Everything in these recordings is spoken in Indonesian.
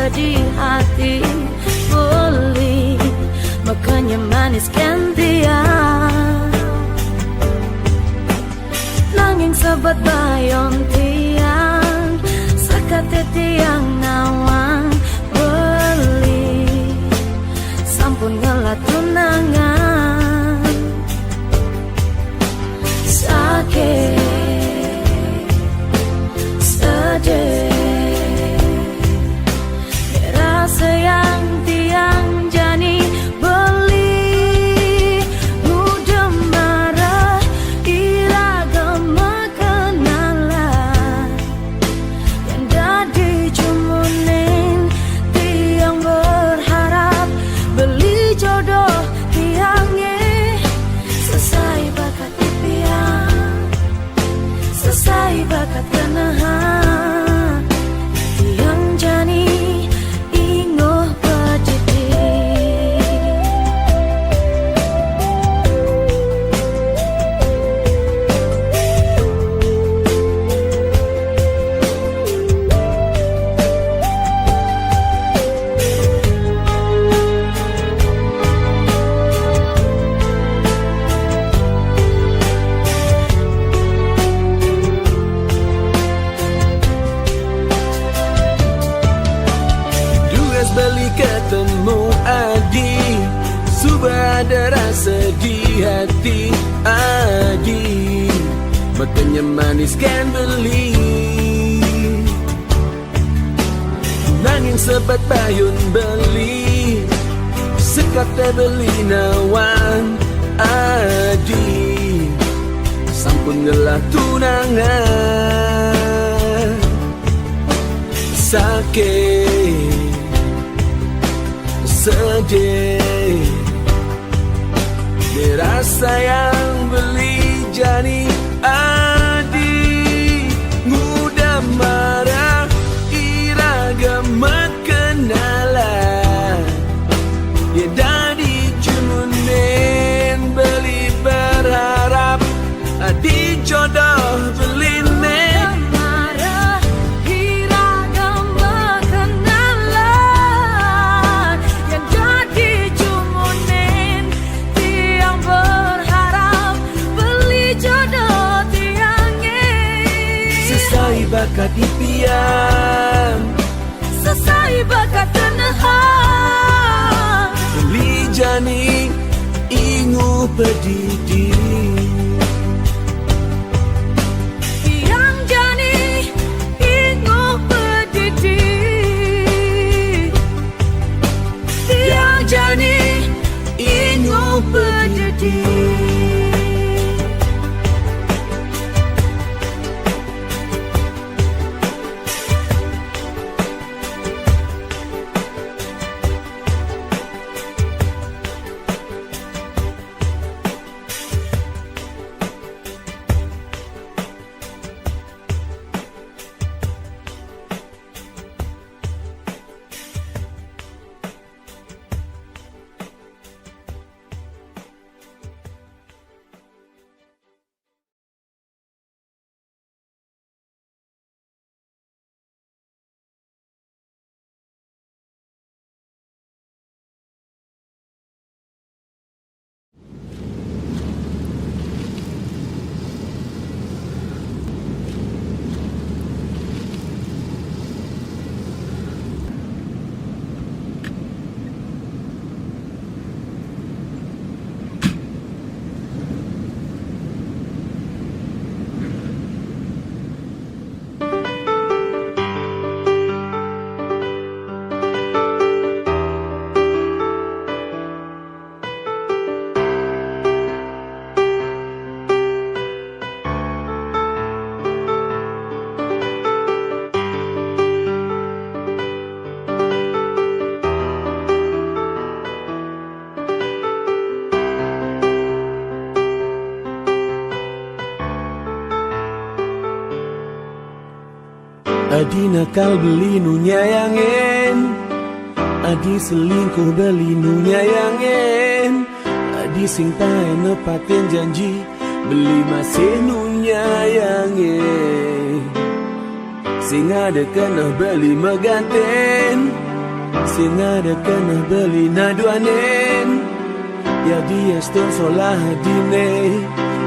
pedih hati beli, makanya manis gantian. Nanging sobat bayon tiang, sakate tiang nawang beli, sampun ngelat tunangan. Sakit, sedih, rasa yang tiang jani beli, mudah marah iragam kenalan, yang dadi cumunin tiang berharap beli jodoh tiangnya. Selesai bakat impian, selesai bakat kenahan, tiang jani ingoh beli ketemu Adi, subah ada rasa di hati Adi, makanya manis kan beli. Nanging sebat payun beli, sekate beli nawan Adi, sampun ngelah tunangan. Sakit, sedih, dirasa yang beli jani Adi, mudah marah iragam kenalan, ya dadi cumunin beli berharap Adi jodoh beli nih. Bakat impian, selesai bakat kenahan, beli jani ingu pedidi, tiang jani ingu pedidi, tiang jani ingu pedidi. Adi nakal beli nu nyayangin, Adi selingkuh beli nu nyayangin, Adi sing tae nepatin janji beli masih nu nyayangin, sing ada kena beli meganten sing ada kena beli naduanen. Ya dia stun solah dine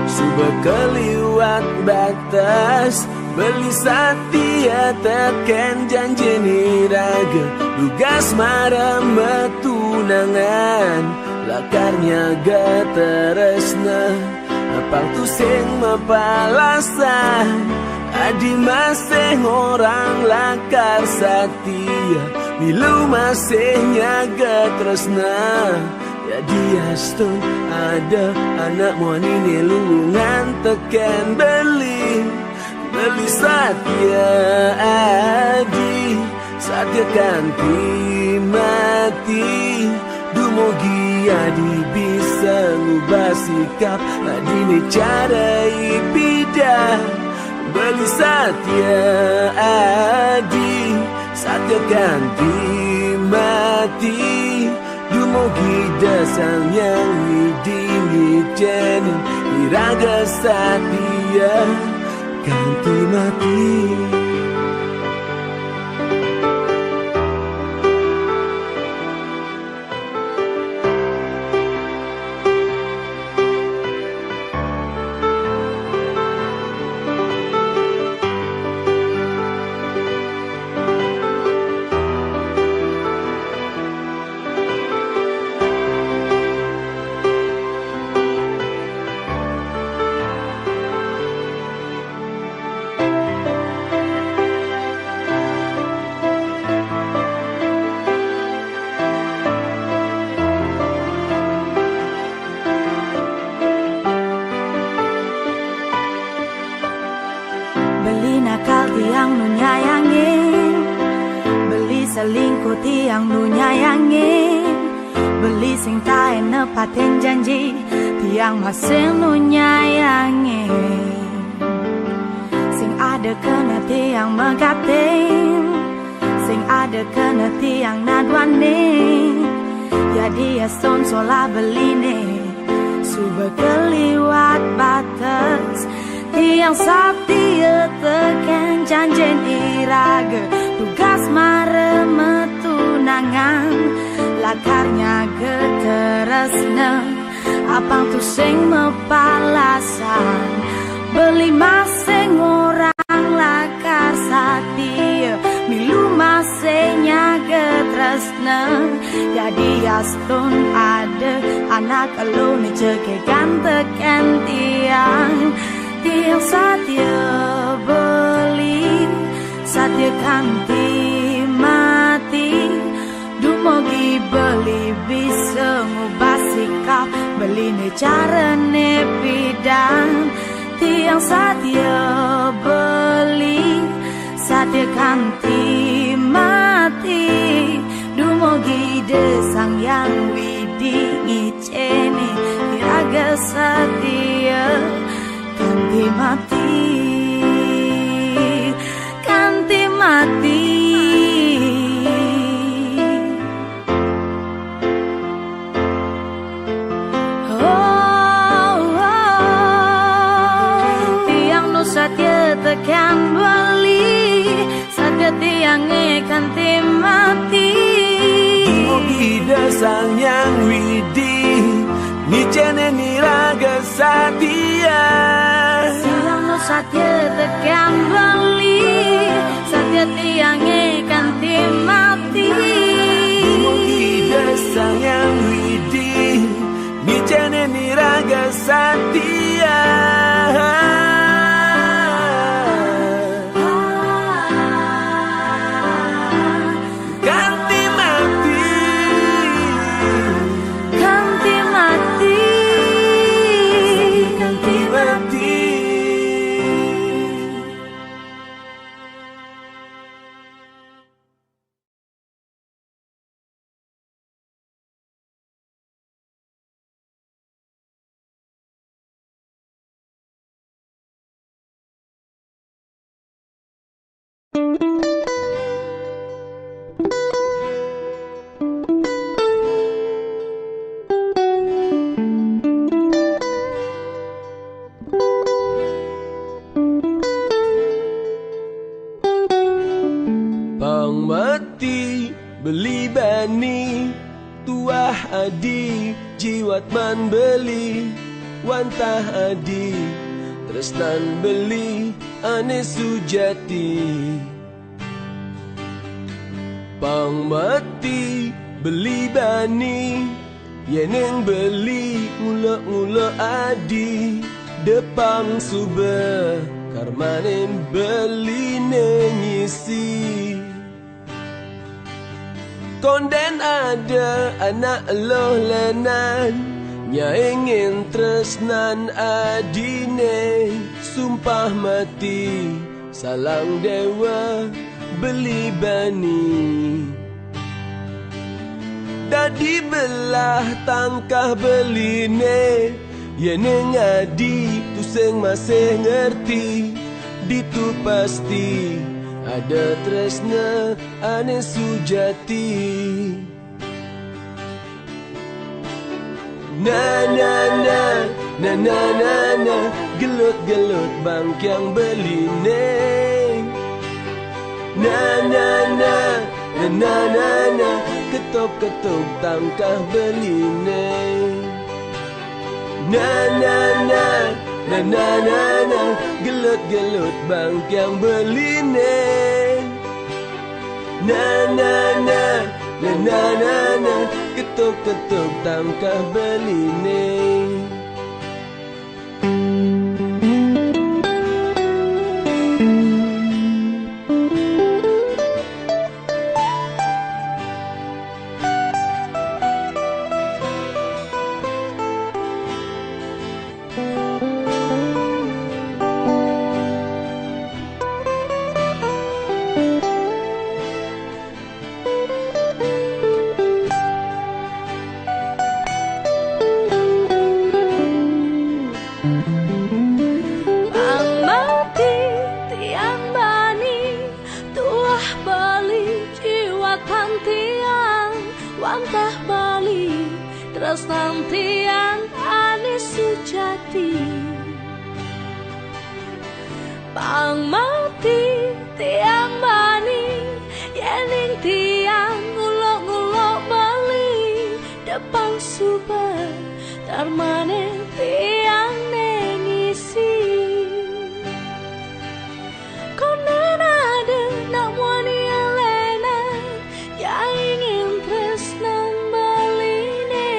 suba keliwat batas. Beli satia teken janji niraga lugas marah metunangan. Lakarnya gateresna apang tu sing mapalasan. Adi masih orang lakar satia milu masih nyaga tresna. Ya dia stun ada anak muani lulungan teken beli satia adi satia kanti mati. Dumogi adi bisa ngubah sikap adi ni cara ipidah. Beli satia adi satia kanti mati. Dumogi dasang yang hidingi jenin iraga satia ganti mati. Beli nakal tiang nu nyayangin, beli selingkuh tiang nu nyayangin, beli sing tae nepatin janji tiang masih nu nyayangin. Sing ada kena tiang megatin, sing ada kena tiang naduanin. Ya dia son sola beline suba keliwat batas. Tiang satia teken janjen iraga tugas mare metunangan. Lakarnya geteresna apang tu sing mepalasan. Beli masing orang lakar satia milu masenya getresna. Jadi astun ada anak alone ceke ganteken tiang. Tiang satia beli satia kanti mati. Dumogi beli bisa ngubah sikap beli ne cara ne pidan. Tiang satia beli satia kanti mati. Dumogi desang yang widi ngiceni iraga satia ganti mati, ganti mati. Oh, tiang nu satia tekan beli, satia tiang ganti mati. Dumogi dasang yang widi nicene niraga satia. Siang nu satia tekan beli, satia tiang ganti mati. Dumogi dasang yang widi nicene niraga satia. adi jiwat man beli wantah adi tresnan beli ane sujati pang mati beli bani yeneng beli ngula-ngula adi depang sube karmanen beli nengisi konden ada anak loh lenan nya ingin tresnan adine sumpah mati salang dewa beli bani dadi belah tangkah beline yeneng adi tuseng masih ngerti ditu pasti ada tresna ane sujati na na na na na na na gelut-gelut bangkyang beline na na na na na na na ketuk-ketuk tangkah beline na na na na na na na gelut-gelut bangkyang beline na na na na na na na ketuk-ketuk tangkah beline wantah bali tresnan tiang ane sujati pang mati tiang bani yening tiang ngulok-ngulok bali depang super darmane tiang nengisi konen ada nak wani elena ya ingin tresnan baline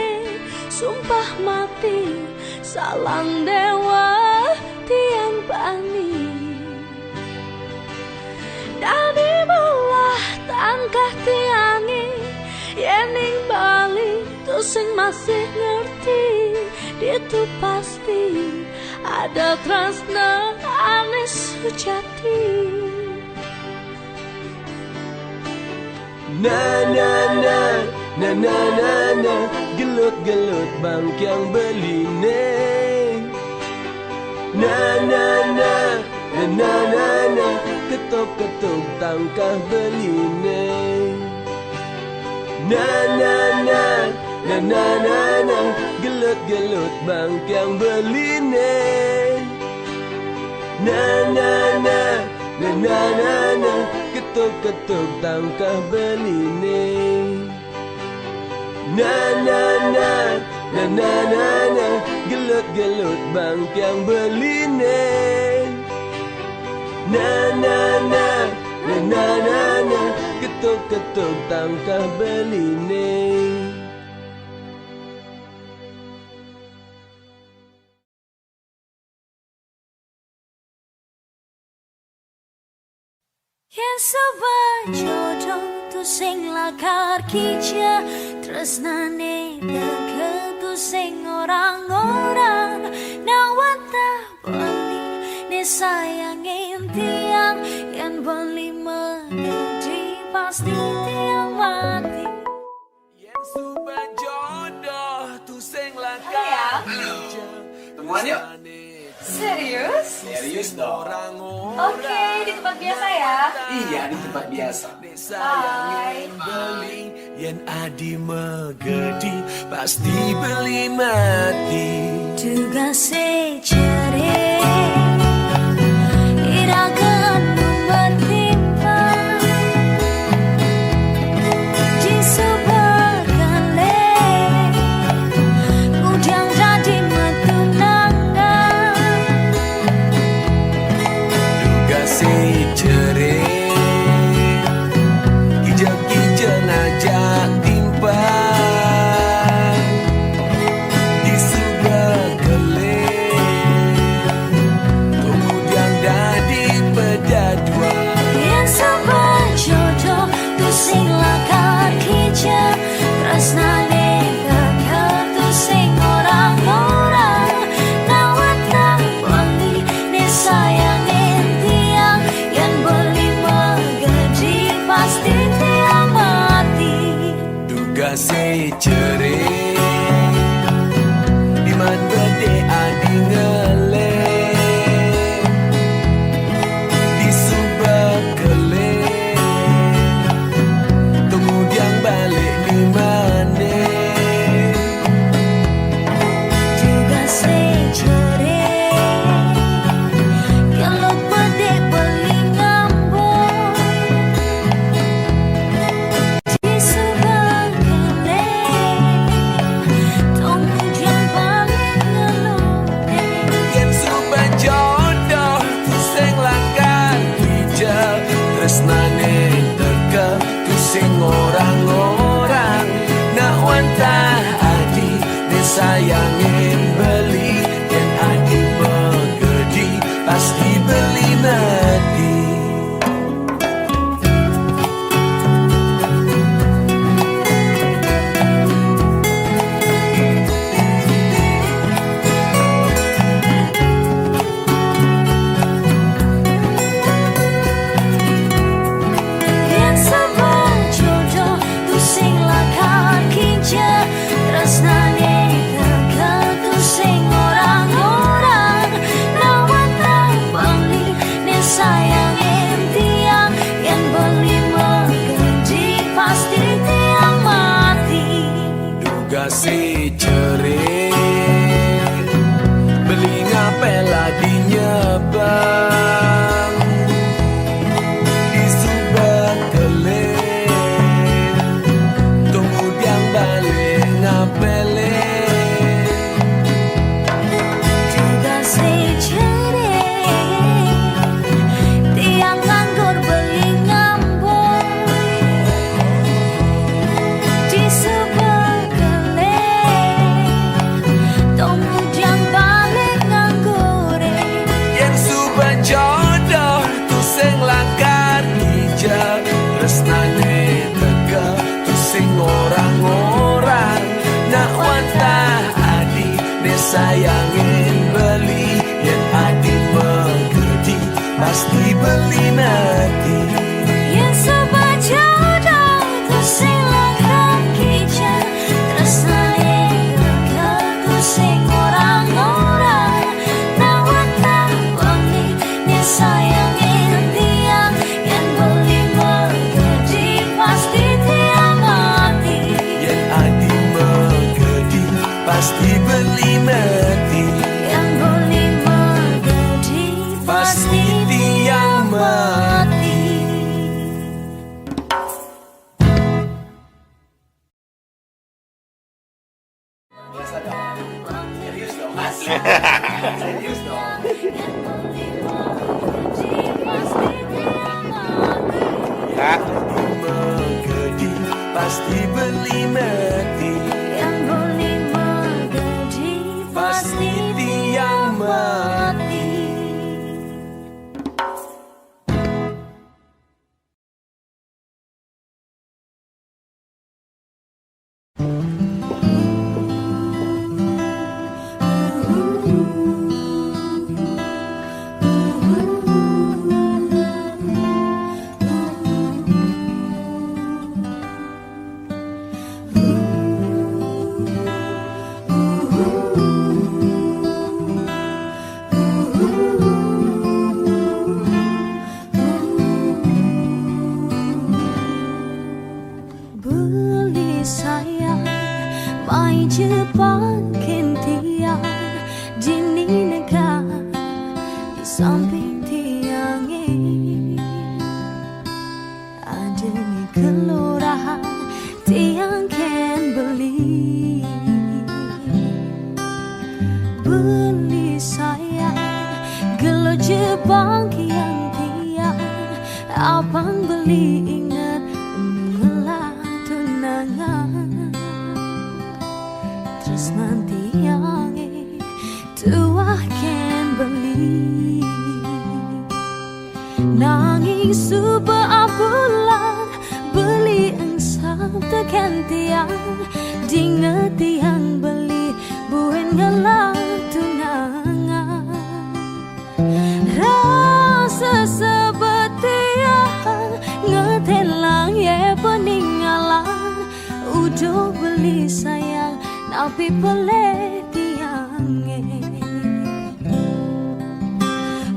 sumpah mati salang dewa tiang bani dadi belah tangkah tiangi yening bali tu sing masih ngerti itu pasti ada tresna ane sujati na na na na na na na gelut-gelut bangkyang beline na na na na na na na ketuk-ketuk tangkah beline na na na na na na na gelut-gelut bangkyang beline na na na na na na na ketuk-ketuk tangkah beline na na na na na na na gelut-gelut bangkyang beline na na na na na na na ketuk-ketuk tangkah beline Yang sebajodoh tu sing lakar kica tresnane deket tu sing orang-orang nawata beli ne sayangin tiang yang beli mengerti pasti tiang mati yang sebajodoh tu sing lakar kica Temuan yuk. Serius? Serius dong. Oke, di tempat biasa ya? Iya, di tempat biasa. Hai. Beli yang adi megedi pasti beli mati. Tugas secari irakan bertimpa di seberkale tresnane teka tu sing orang-orang nak wantah adi ne sayangin beli yen adi megedi pasti beli nanti. Yang sabar jodoh tu sing lakar kinja tresnane teka tu sing orang-orang nak wantah beli ne sayangin tiang yang beli megedi pasti tiang mati. Juga si cerit beli ngapela di nyebang di subang kelih tunggu diang balik ngapele Juga sejerit tiang nganggur beli ngambung di sebelah kelih kemudian balik nganggur yang subang jodoh tu sing langkar hijau tresnane teka tu sing orang-orang nak wantah adi ne sayangin beli yen adi megedi pasti beli nanti. yang sebab jodoh tu sing langkah kijang tresnane teka tu sing orang-orang nak wantah beli ne sayangin tiang yang beli megedi pasti tiang mati. Yen adi megedi pasti beli nanti. Yang beli megedi pasti tiang mati. Biasa dong. Serius dong, asli. Serius dong. Megedi pasti beli nanti. Yang beli megedi pasti tiang mati. Beli sayang mai Jepang kentian dini negara di samping tiangnya ada ni kelurahan tiang ken beli sayang gelo Jepang kian tiang abang beli ingat mengelah tunangan terus nanti yang tua ken beli nanging suba bulan beli ensam tekan tiang dinget tiang beli buen ngelah tunangan rasa sebetiang ngetelang ye peninggalan udah beli sayang tapi peleh tiangnya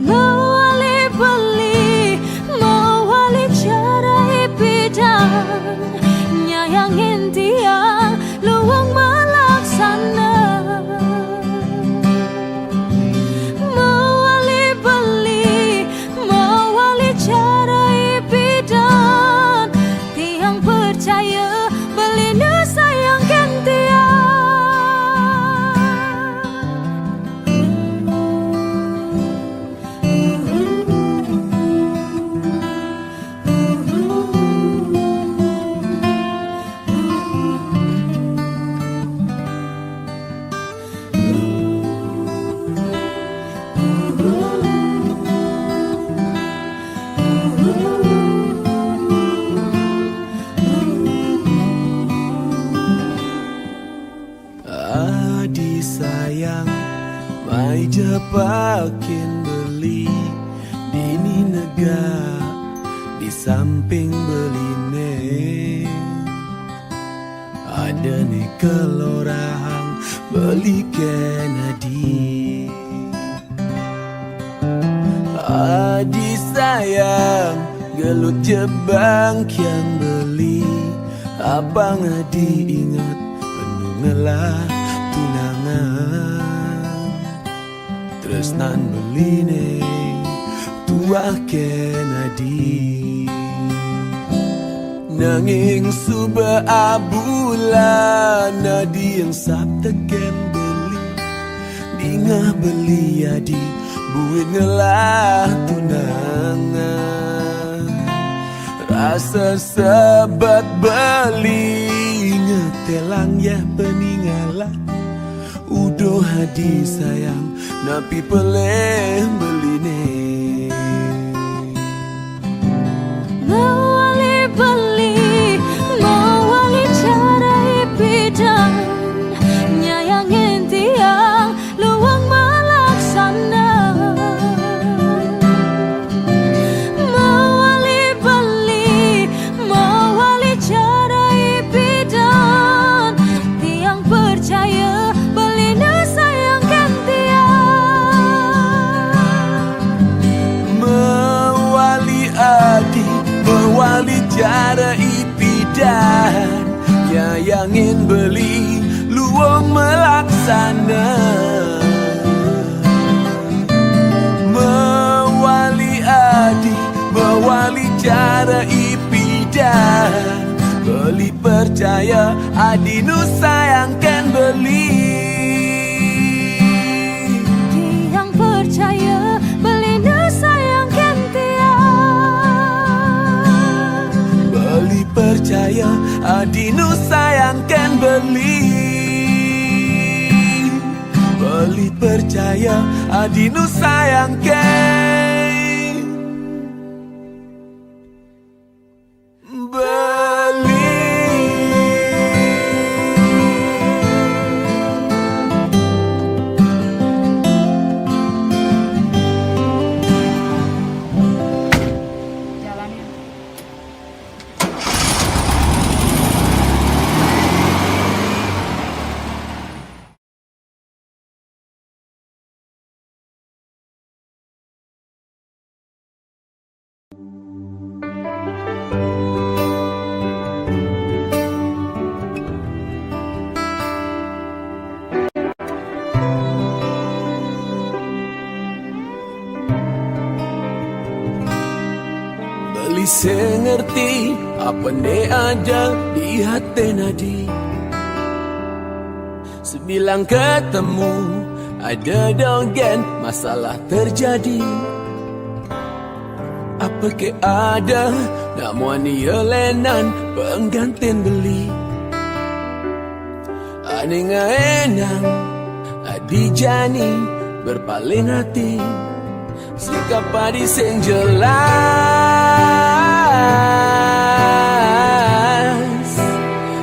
mawali beli mawali cara bidang nyayangin tiang luang melaksana mawali beli mawali cara bidang tiang percaya beli nu sayangkan tiang jepakin beli dini nega di samping beline ada nih kelorahang beli Kennedy. Adi sayang gelut jebang yang beli abang adi ingat penuh ngelah tunangan tresnan beline tua Kennedy nanging suba abula nadi yang sabta ken beli dingah beli adi buin ngelah tunangan rasa sebat beli ngetelang ya peninggalan udah hadi sayang napi peleh beline Mawali beli, mawali cara hipidan nyayangin tiang luang malaksana mawali beli, mawali cara hipidan tiang percaya beli sayangkan tiang mewali adi mewali cara ipidan nyayangin beli luang melaksana mewali adi mewali cara ipidan beli percaya adi nu sayangkan beli tiang percaya beli sayangkan tiang beli percaya adi nu sayangkan beli beli percaya adi nu sayangkan beli. Beli sengerti apa ne ada di hati nadi sebilang ketemu ada dogen masalah terjadi apa ke ada namun yelenan penggantin beli ane enang adi jani berpaling hati sikap padi sing jelas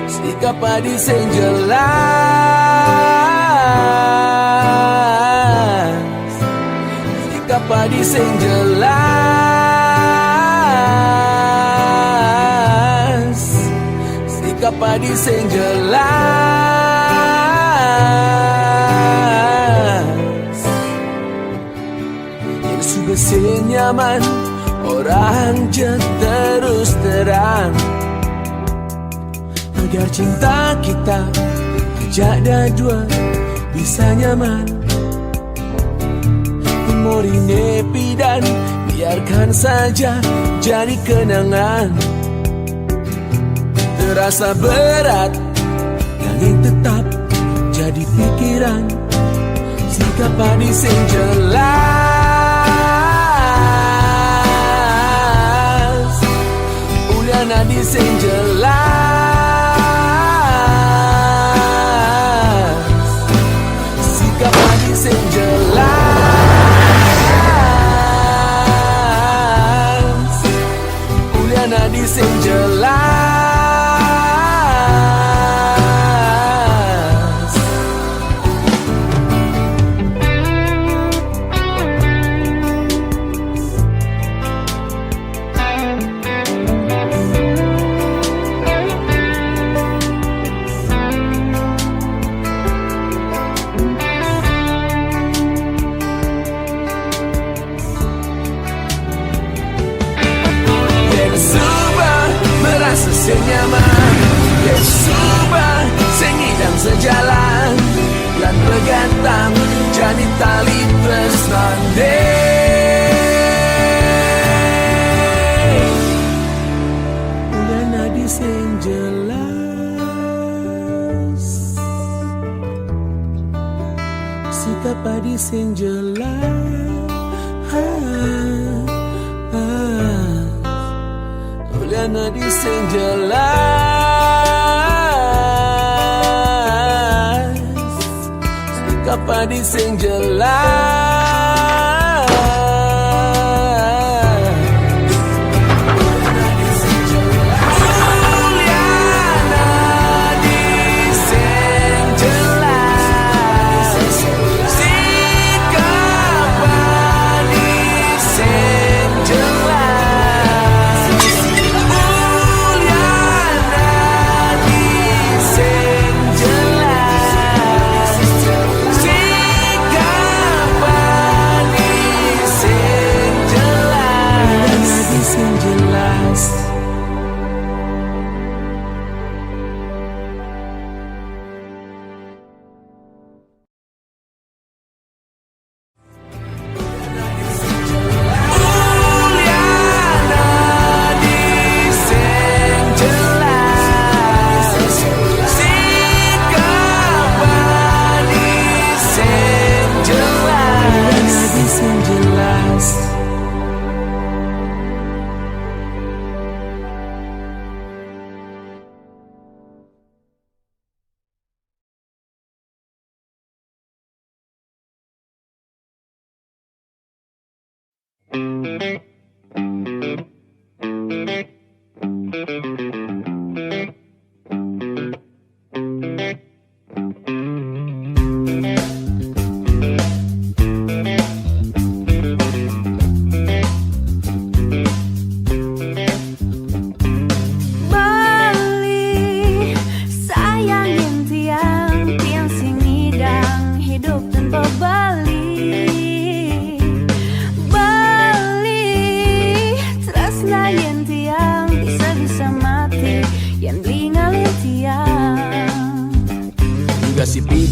sikap padi sing jelas sikap padi sing jelas sikap padi sing jelas yang sudah senyaman orang je terus terang agar cinta kita ajak dah dua bisa nyaman memori nepi dan biarkan saja jadi kenangan terasa berat yang tetap jadi pikiran sikap padi sing jelas ulian adi sing jelas sikap padi sing jelas ulian adi sing jelas senyaman Subah sengidang sejalan Lan pegatang jadi tali tresnande Udah nadi sing jelas Sikap adi sing jelas Udah nadi sing jelas Sikap adi sing jelas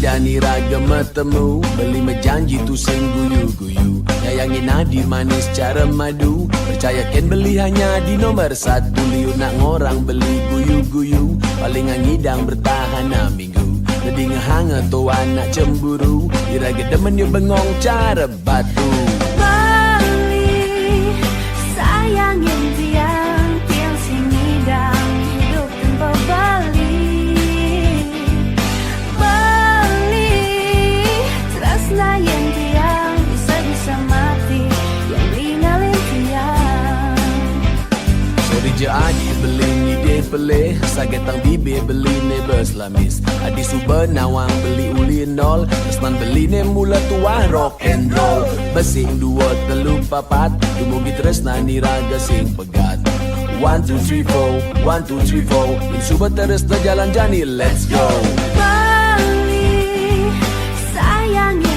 Dani ragam temu beli menjanji tu sing guyu-guyu Nyayangi nadi manis cara madu Percaya ken beli hanya di nomor 1 Liu nak ngorang beli guyu-guyu Paling ngidang bertahan minggu Jadi ngehangat tu anak cemburu Iraga demen yo bengong cara batu Bali sayangin tiang Tiang sing ngidang hidup tanpa Bali Layan tiang, bisa-bisa mati Yang lingalin tiang Sorry je adi beli ngide peleh Sagetang bibir beli ne berslamis Adi suba nawang beli uli nol Kesman beli ne mula tua rock and roll Besing 2, 3, 4 Dumugi tresna ni raga sing pegat 1, 2, 3, 4 1, 2, 3, 4 Insuba terus na jalan jani, let's go Bali sayangin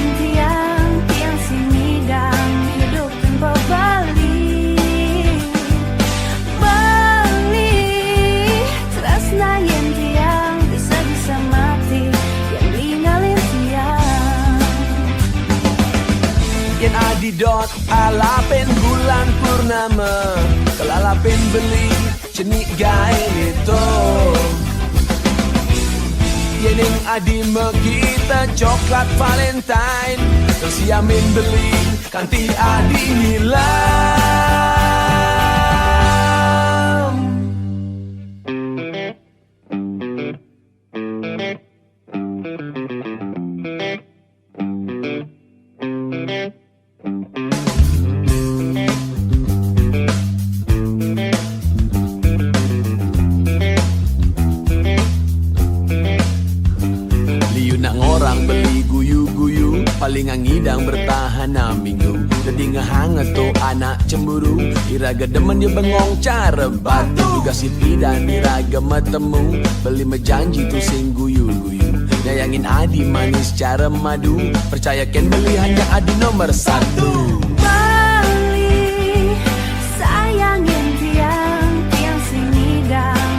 Dot alapen bulan purnama Kelalapen beli cenik gain itu Yening adi kita coklat Valentine Terus yamin beli kanti adi hilang Paling ngidang bertahan minggu Jadi ngehangat tuh anak cemburu Iraga demen dia bengong cara batu Juga si pidan iraga metemu Beli menjanji tuh sing guyu-guyu Nyayangin adi manis cara madu Percaya ken beli hanya adi nomor 1 Bali sayangin tiang Tiang sing ngidang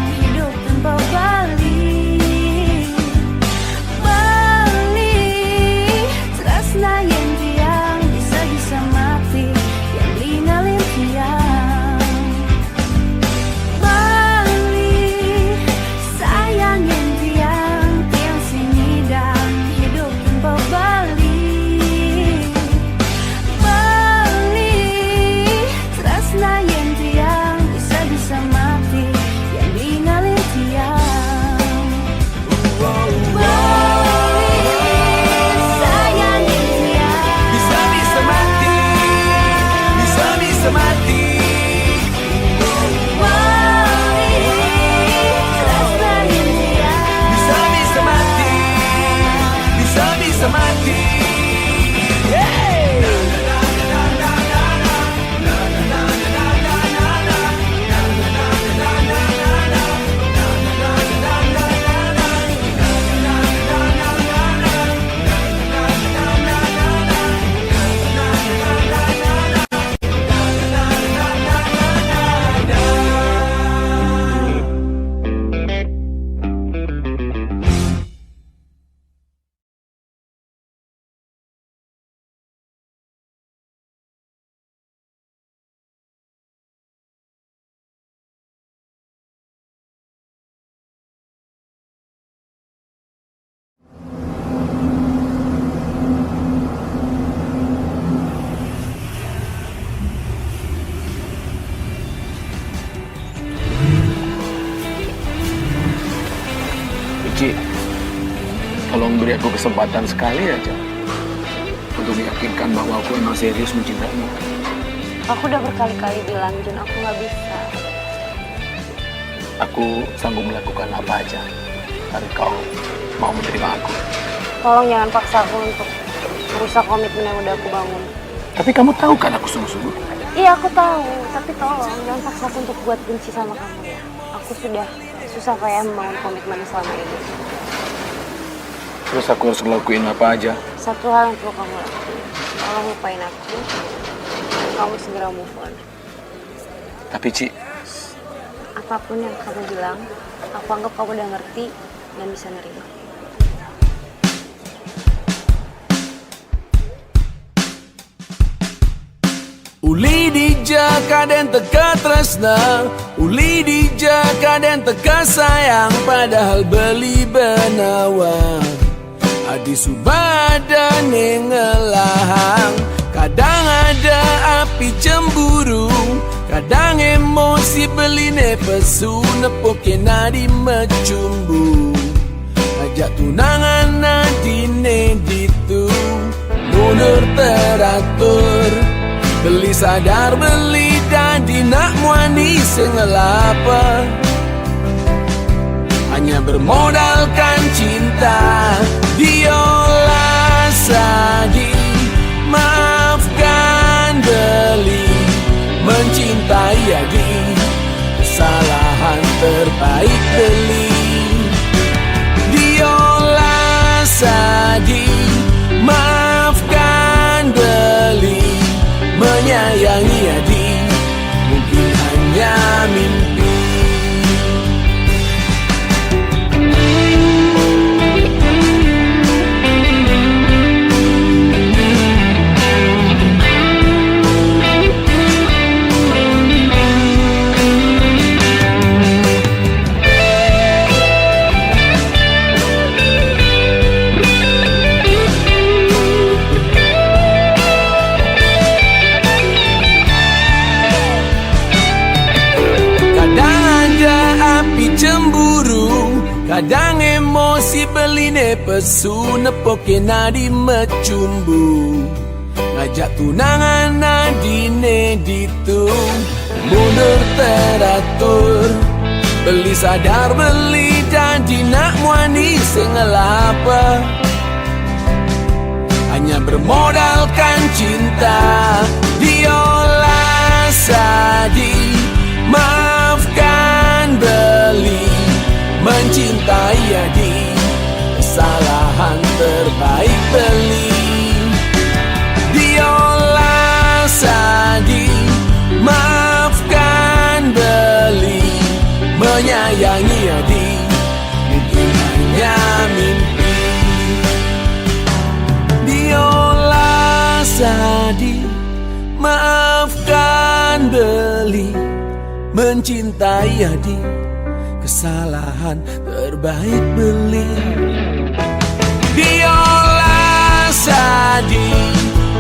kesempatan sekali aja untuk meyakinkan bahwa aku emang serius mencintaimu. Aku udah berkali-kali bilang, Jun, aku nggak bisa. Aku sanggup melakukan apa aja agar kau mau menerima aku. Tolong jangan paksa aku untuk merusak komitmen yang udah aku bangun. Tapi kamu tahu kan aku sungguh-sungguh. Iya, aku tahu. Tapi tolong jangan paksa aku untuk buat benci sama kamu ya. Aku sudah susah kayak membangun komitmen selama ini. Terus aku harus ngelakuin apa aja? Satu hal yang perlu kamu lakuin. Tolong lupain aku. Dan kamu segera move on. Tapi Ci, Apapun yang kamu bilang, aku anggap kamu udah ngerti dan bisa nerima. Uli dija kaden teka tresna, uli dija kaden teka sayang, padahal beli benawa. Adi subada nengelahang, kadang ada api cemburu, kadang emosi beline pesu, nepoke nadi mecumbu. Ajak tunangan nadine ditu, mundur teratur. Beli sadar beli dadi nak muani sengelapa, hanya bermodalkan cinta. Diolah sadi, maafkan beli, mencintai adi, kesalahan terbaik beli. Diolah sadi, maafkan beli, menyayangi adi, mungkin hanya mimpi. Kadang emosi beline pesu, nepoke nadi mecumbu. Ngajak tunangan nadine ditu, mundur teratur. Beli sadar beli janji nak muani sengelapa, hanya bermodalkan cinta. Diolah sadi, maafkan beli, mencintai adi, kesalahan terbaik beli. Diolah sadi, maafkan beli, menyayangi adi, mungkin hanya mimpi. Diolah sadi, maafkan beli, mencintai adi, kesalahan terbaik beli. Diolah sadi,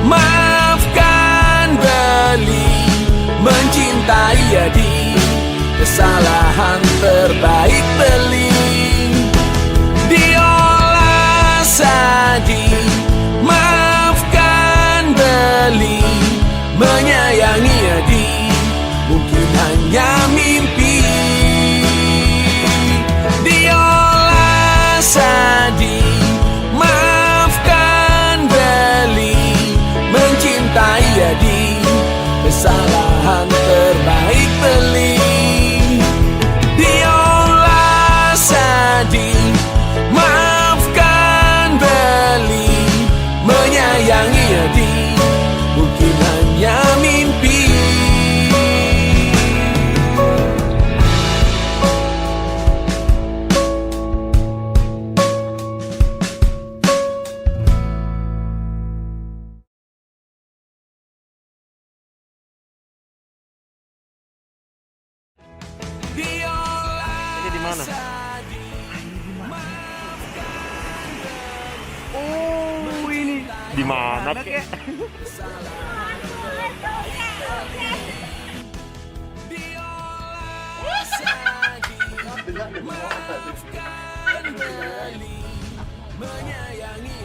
maafkan beli, mencintai adi, kesalahan terbaik beli. Diolah sadi, maafkan beli, menyayangi adi, mungkin hanya mimpi. Diolah sadi, maafkan beli, mencintai adi, kesalahan terbaik beli. Diolah sadi, maafkan beli, menyayangi adi, mungkin hanya mimpi. Ini di mana? Oh, ini di mana kek? Menyayangi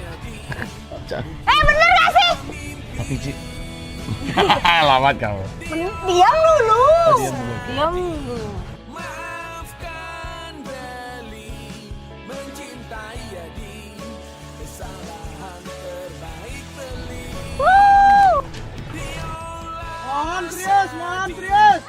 Lawat kamu. Diam dulu. Diam dulu. Mohon serius.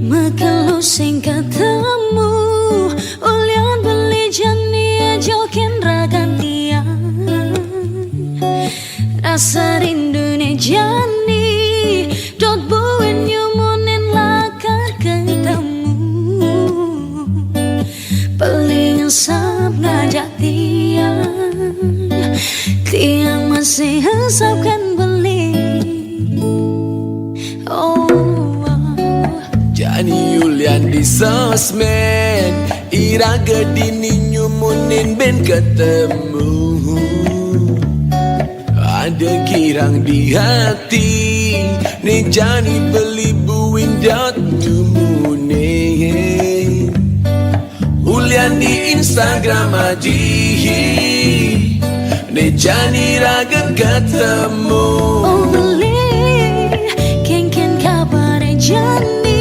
Makalu sing ketemu ulian beli jani jokin ragantian rasa rindu ne jani dot buin nyumunin lakar ketemu paling sab ngajak tiang masih hesapkan beli oh. Jani Yulian di sosmed Ira gedini nyumunin ben ketemu Ada girang di hati Nih Jani beli buin dot nyumunin Yulian di Instagram aji Nih Jani ragen ketemu Oh beli ken kabar Jani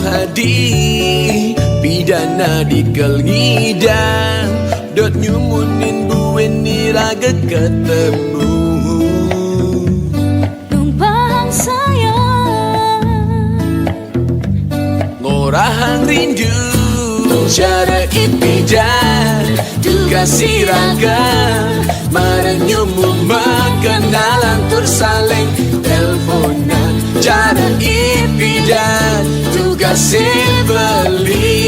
Hadi pidana dikel ngidang dot nyumunin buen niraga ketemu numpang sayang ngorahang rindu cara ipidan juga siraga marenyumu makenalan tersaling teleponan cara ipidan juga sebeli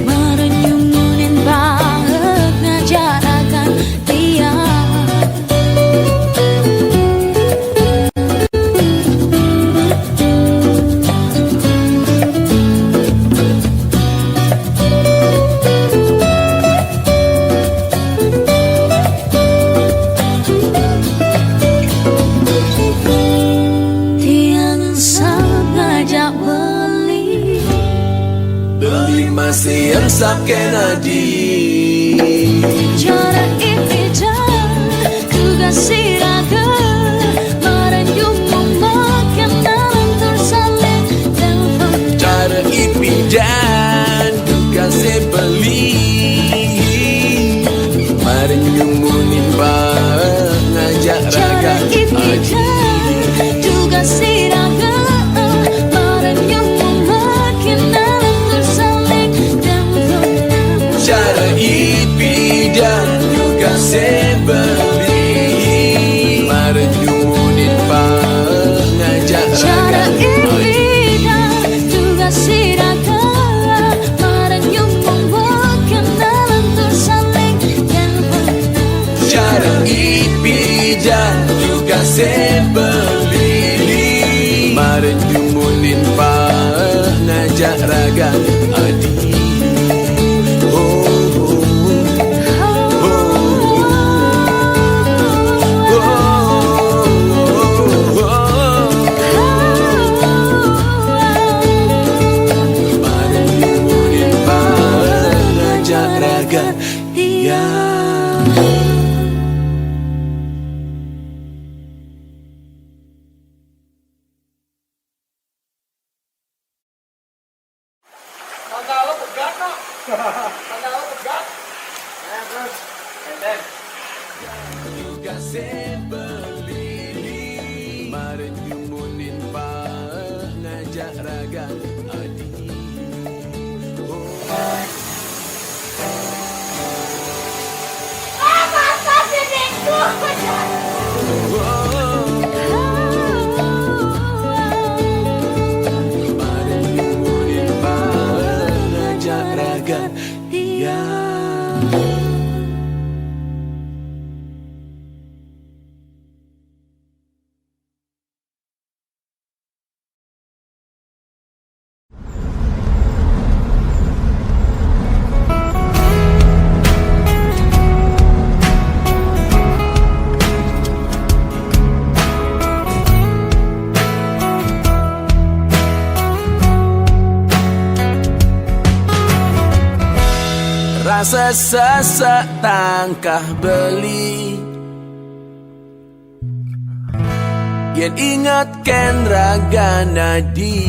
marenyumunin banget ngajarakan dia masih yang sap Kennedy Jara ipidan juga siraga marenyumu makenalan tersaling telepon cara ipidan juga sebeli marenyumunin bang ngajak raga aji juga siraga marenyumu makenalan tersaling telepon cara ipidan juga sebeli marenyumunin bang ngajak raga Cara ipidan juga siraga marenyumu makenalan tersaling telepon cara ipidan juga sebeli marenyumunin bang ngajak raga adi juga sebeli marenyumunin bang ngajak raga adi rasa sesek tangkah beli yen ingatkan raga nadi.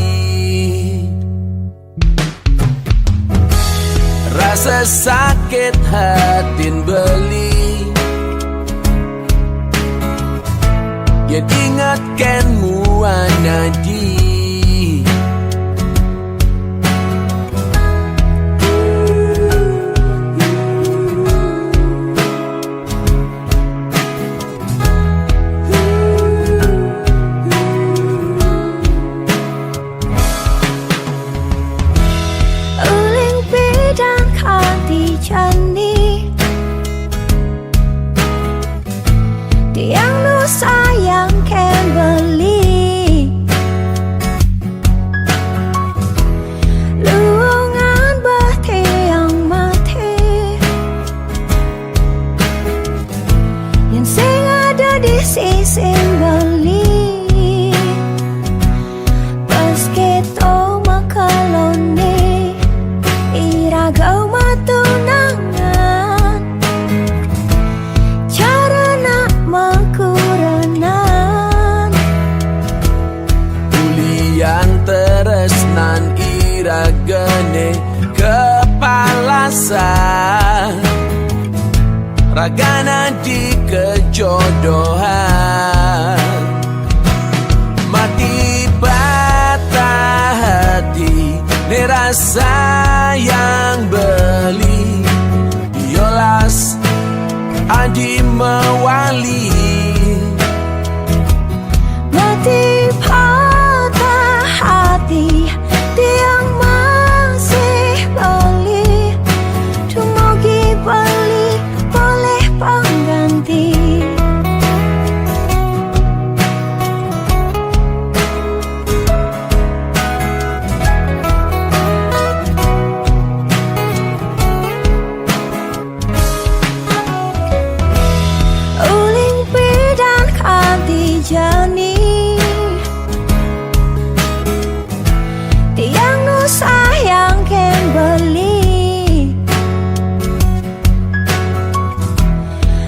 Rasa sakit hatin beli yen ingatkan muanadi. Tiang nu sayang kan beli luangan bahti yang mati yang sing ada di sisi beli pas kita makaloni iragau matunangan teresnan iragane kepalasan ragana di kejodohan mati patah hati ne rasa yang beli diolas adi mewali mati patah hati tiang masih beli tumogi beli boleh pengganti. Uling pidan kanti jani tiang nu sayang kan beli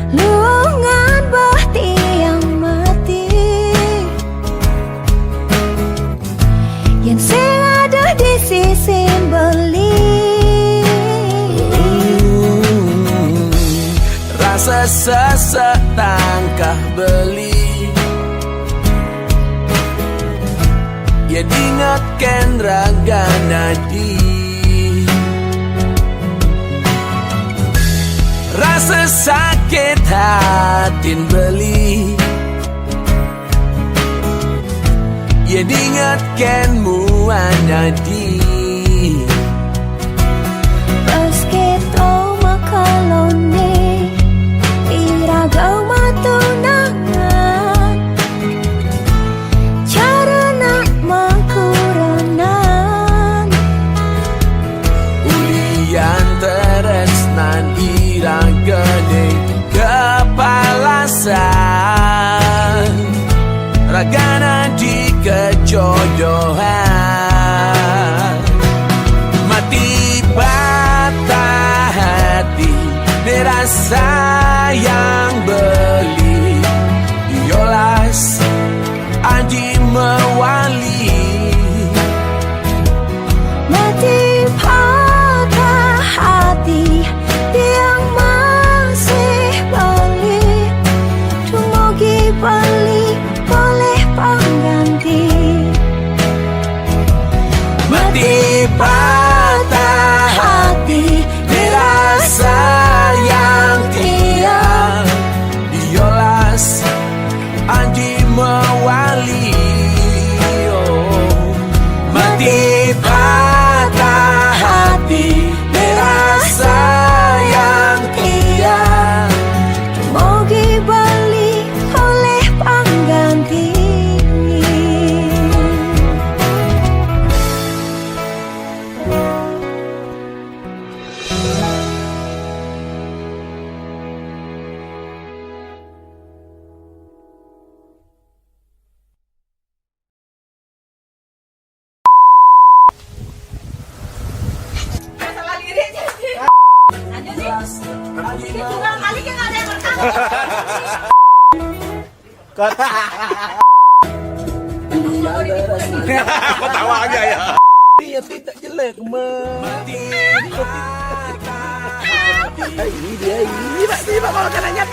luangan bahti yang mati yang sing ada di sisi beli rasa sesek tangkah beli ya ingatkan raga nadi. Rasa sakit hatin beli ya ingatkan muanadi. pas kita makaloni iragau matunangan carana makuranan ulian teresnan iragane kepalasan ragana di kejodohan mati patah hati dirasa yang beli diolas adi mewali mati patah hati tiang masih beli tumogi beli boleh pengganti. mati patah hati dirasa yang tiang Tunggal kali kan ada yang pertama. Kok tawa aja ya? Dia tidak jelek mati. Ini dia ini pak makanannya.